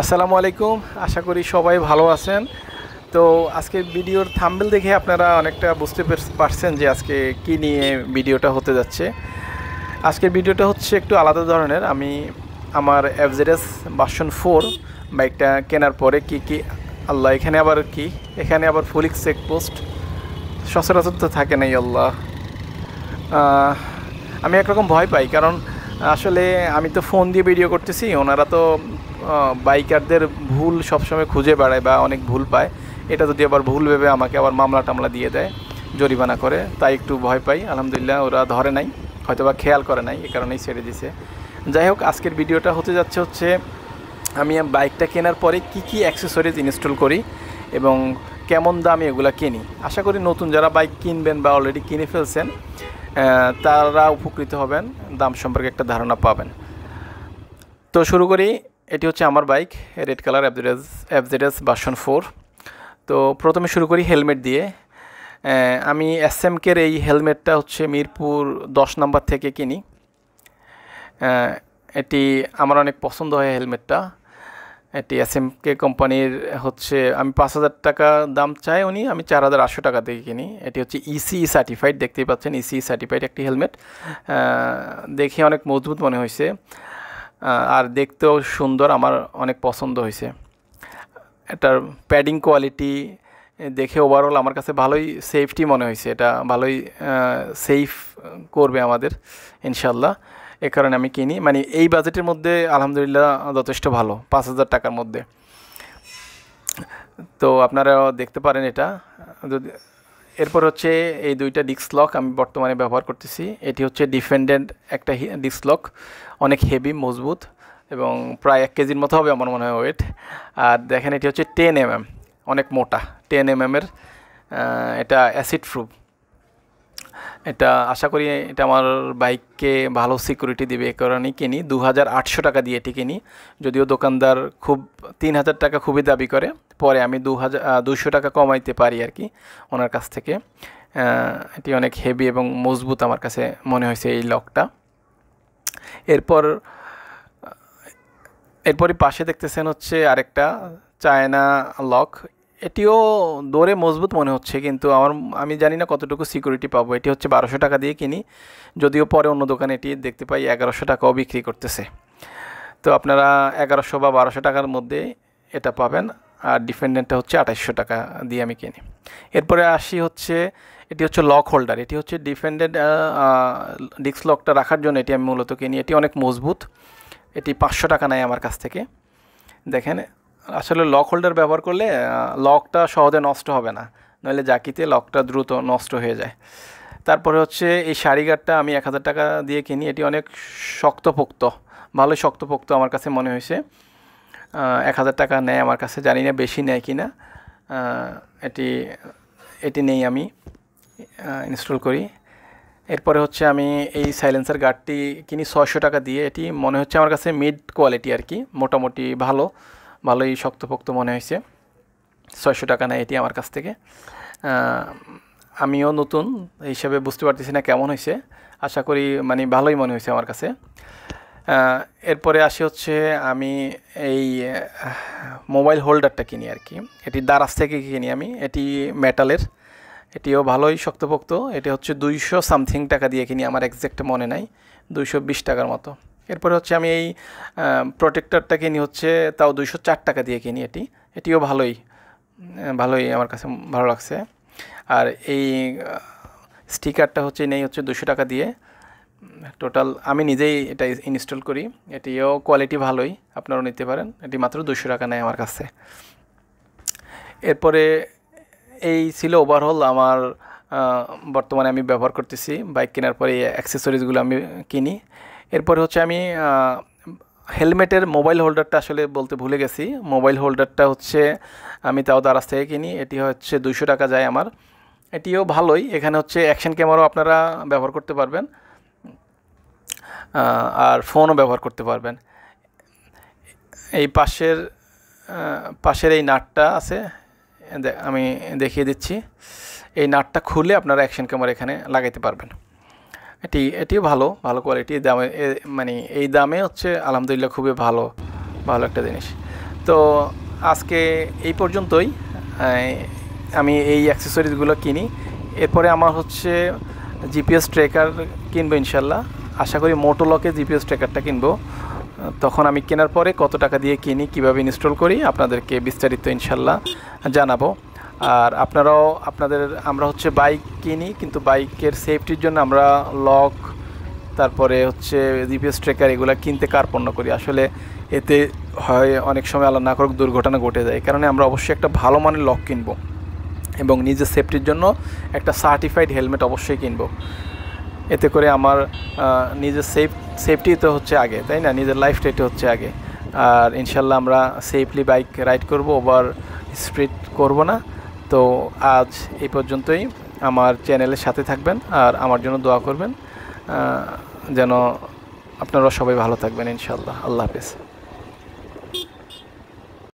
আসসালামু আলাইকুম। আশা করি সবাই ভালো আছেন। তো আজকের ভিডিওর থাম্বনেল দেখে আপনারা অনেকটা বুঝতে পারছেন যে আজকে কি নিয়ে ভিডিওটা হতে যাচ্ছে। আজকের ভিডিওটা হচ্ছে একটু আলাদা ধরনের। আমি আমার এফজেডএস ভার্সন 4 বাইকটা কেনার পরে কি আল্লাহ, এখানে আবার ফোলিক্স চেকপোস্ট সচরাচর তো থাকে নাই আল্লাহ। আমি একরকম ভয় পাই, কারণ আসলে আমি তো ফোন দিয়ে ভিডিও করতেছি, ওনারা তো বাইকারদের ভুল সবসময় খুঁজে বেড়ায় বা অনেক ভুল পায়। এটা যদি আবার ভুল ভেবে আমাকে আবার মামলা টামলা দিয়ে দেয়, জরিমানা করে, তাই একটু ভয় পাই। আলহামদুলিল্লাহ ওরা ধরে নাই, হয়তো বা খেয়াল করে নাই, এ কারণেই ছেড়ে দিছে। যাই হোক, আজকের ভিডিওটা হচ্ছে আমি বাইকটা কেনার পরে কি অ্যাক্সেসরিজ ইনস্টল করি এবং কেমন দামে এগুলো কিনি। আশা করি নতুন যারা বাইক কিনবেন বা অলরেডি কিনে ফেলছেন তারা উপকৃত হবেন, দাম সম্পর্কে একটা ধারণা পাবেন। তো শুরু করি। এটি হচ্ছে আমার bike, red colour FZS version 4। তো প্রথমে শুরু করি হেলমেট দিয়ে। আমি এসএমকের এই হেলমেটটা হচ্ছে মিরপুর 10 নম্বর থেকে কিনি। এটি আমার অনেক পছন্দ হয় হেলমেটটা। এটি এসএমকে কোম্পানির হচ্ছে, আমি 5,000 টাকা দাম চাই উনি, আমি 4,800 টাকা দিয়ে কিনি। এটি হচ্ছে ইসি সার্টিফাইড, দেখতেই পাচ্ছেন ইসি সার্টিফাইড একটি হেলমেট। দেখে অনেক মজবুত মনে হয়েছে, আর দেখতেও সুন্দর, আমার অনেক পছন্দ হয়েছে। এটার প্যাডিং কোয়ালিটি দেখে ওভারঅল আমার কাছে ভালোই সেফটি মনে হয়েছে, এটা ভালোই সেফ করবে আমাদের ইনশাল্লাহ। এ কারণে আমি কিনি, মানে এই বাজেটের মধ্যে আলহামদুলিল্লাহ যথেষ্ট ভালো, 5,000 টাকার মধ্যে। তো আপনারা দেখতে পারেন এটা। যদি এরপর হচ্ছে এই দুইটা ডিস্ক লক আমি বর্তমানে ব্যবহার করতেছি। এটি হচ্ছে ডিফেন্ডেন্ট একটা ডিস্ক লক, অনেক হেভি মজবুত এবং প্রায় 1 কেজির মতো হবে আমার মনে হয় ওয়েট। আর দেখেন এটি হচ্ছে 10 mm, অনেক মোটা, 10 mm এর। এটা অ্যাসিড প্রুফ। এটা আশা করি এটা আমার বাইককে ভালো সিকিউরিটি দিবে, এ কারণেই কিনি। 2,800 টাকা দিয়ে এটি কিনি, যদিও দোকানদার 3,000 টাকা খুবই দাবি করে, পরে আমি 200 টাকা কমাইতে পারি আর কি ওনার কাছ থেকে। এটি অনেক হেভি এবং মজবুত আমার কাছে মনে হয়েছে এই লকটা। এরপরই পাশে দেখতেছেন হচ্ছে আরেকটা চায়না লক। এটিও দৌড়ে মজবুত মনে হচ্ছে, কিন্তু আমি জানি না কতটুকু সিকিউরিটি পাবো। এটি হচ্ছে 1,200 টাকা দিয়ে কিনি, যদিও পরে অন্য দোকানে এটি দেখতে পাই 1,100 টাকাও বিক্রি করতেছে। তো আপনারা 1,100 বা 1,200 টাকার মধ্যে এটা পাবেন। আর ডিফেন্ডেন্টটা হচ্ছে 2,800 টাকা দিয়ে আমি কিনি। এরপরে আসি হচ্ছে, এটি হচ্ছে লক হোল্ডার। এটি হচ্ছে ডিফেন্ডেন্ট ডিস্ক লকটা রাখার জন্য এটি আমি মূলত কিনি। এটি অনেক মজবুত। এটি 500 টাকা নেয় আমার কাছ থেকে। দেখেন, আসলে লক হোল্ডার ব্যবহার করলে লকটা সহজে নষ্ট হবে না, নইলে জাকিতে লকটা দ্রুত নষ্ট হয়ে যায়। তারপরে হচ্ছে এই শাড়িগারটা আমি 1,000 টাকা দিয়ে কিনি। এটি অনেক শক্তপোক্ত, ভালোই শক্তপোক্ত আমার কাছে মনে হয়েছে। 1,000 টাকা নেয় আমার কাছে, জানি না বেশি নেয় কি না। এটি নেই, আমি ইনস্টল করি। এরপরে হচ্ছে আমি এই সাইলেন্সার গার্ডটি কিনি 600 টাকা দিয়ে। এটি মনে হচ্ছে আমার কাছে মিড কোয়ালিটি আর কি, মোটামুটি ভালোই শক্তপোক্ত মনে হয়েছে। 600 টাকা নেয় এটি আমার কাছ থেকে। আমিও নতুন হিসাবে বুঝতে পারতেছি না কেমন হয়েছে, আশা করি মানে ভালোই মনে হয়েছে আমার কাছে। এরপরে আসি হচ্ছে আমি এই মোবাইল হোল্ডারটা কিনি আর কি। এটি দারাজ থেকে কিনি আমি, এটি মেটালের। এটিও ভালোই শক্তপোক্ত। এটি হচ্ছে 200 সামথিং টাকা দিয়ে কিনি, আমার এক্স্যাক্ট মনে নাই, 220 টাকার মতো। এরপরে হচ্ছে আমি এই প্রোটেক্টরটা কিনি হচ্ছে তাও 204 টাকা দিয়ে কিনি। এটিও ভালোই আমার কাছে ভালো লাগছে। আর এই স্টিকারটা নেই হচ্ছে 200 টাকা দিয়ে। টোটাল আমি নিজেই এটা ইনস্টল করি। এটিও কোয়ালিটি ভালোই, আপনারাও নিতে পারেন। এটি মাত্র 200 টাকা নেয় আমার কাছে। এরপরে এই ছিল ওভারঅল আমার বর্তমানে আমি ব্যবহার করতেছি বাইক কেনার পরে এই অ্যাক্সেসরিজগুলো আমি কিনি। এরপরে হচ্ছে আমি হেলমেটের মোবাইল হোল্ডারটা আসলে বলতে ভুলে গেছি। মোবাইল হোল্ডারটা হচ্ছে আমি তাও দারাজ থেকে কিনি। এটি হচ্ছে 200 টাকা যায় আমার। এটিও ভালোই। এখানে হচ্ছে অ্যাকশন ক্যামেরাও আপনারা ব্যবহার করতে পারবেন, আর ফোনও ব্যবহার করতে পারবেন। এই পাশের এই নাটটা আছে, আমি দেখিয়ে দিচ্ছি। এই নাটটা খুলে আপনারা অ্যাকশন ক্যামেরা এখানে লাগাইতে পারবেন। এটিও ভালো কোয়ালিটি, দামে মানে এই দামে হচ্ছে আলহামদুলিল্লাহ খুবই ভালো একটা জিনিস। তো আজকে এই পর্যন্তই। আমি এই অ্যাক্সেসরিজগুলো কিনি। এরপরে আমার হচ্ছে জিপিএস ট্র্যাকার কিনবো ইনশাল্লাহ। আশা করি মোটোলকে জিপিএস ট্র্যাকারটা কিনবো। তখন আমি কেনার পরে কত টাকা দিয়ে কিনি, কিভাবে ইনস্টল করি, আপনাদেরকে বিস্তারিত ইনশাল্লাহ জানাবো। আর আপনারাও আমরা হচ্ছে বাইক কিনি, কিন্তু বাইকের সেফটির জন্য আমরা লক, তারপরে হচ্ছে জিপিএস ট্র্যাকার এগুলো কিনতে কার্পণ্য করি। আসলে এতে হয় অনেক সময় আল্লাহ না করুক দুর্ঘটনা ঘটে যায়। কারণে আমরা অবশ্যই একটা ভালো মানের লক কিনবো এবং নিজের সেফটির জন্য একটা সার্টিফাইড হেলমেট অবশ্যই কিনবো। এতে করে আমার নিজের সেফটি তো হচ্ছে আগে, তাই না? নিজের লাইফটা এটা হচ্ছে আগে। আর ইনশাল্লাহ আমরা সেফলি বাইক রাইড করব, ওভার স্পিড করব না। তো আজ এই পর্যন্তই। আমার চ্যানেলের সাথে থাকবেন আর আমার জন্য দোয়া করবেন যেন আপনারা সবাই ভালো থাকবেন ইনশাল্লাহ। আল্লাহ হাফেজ।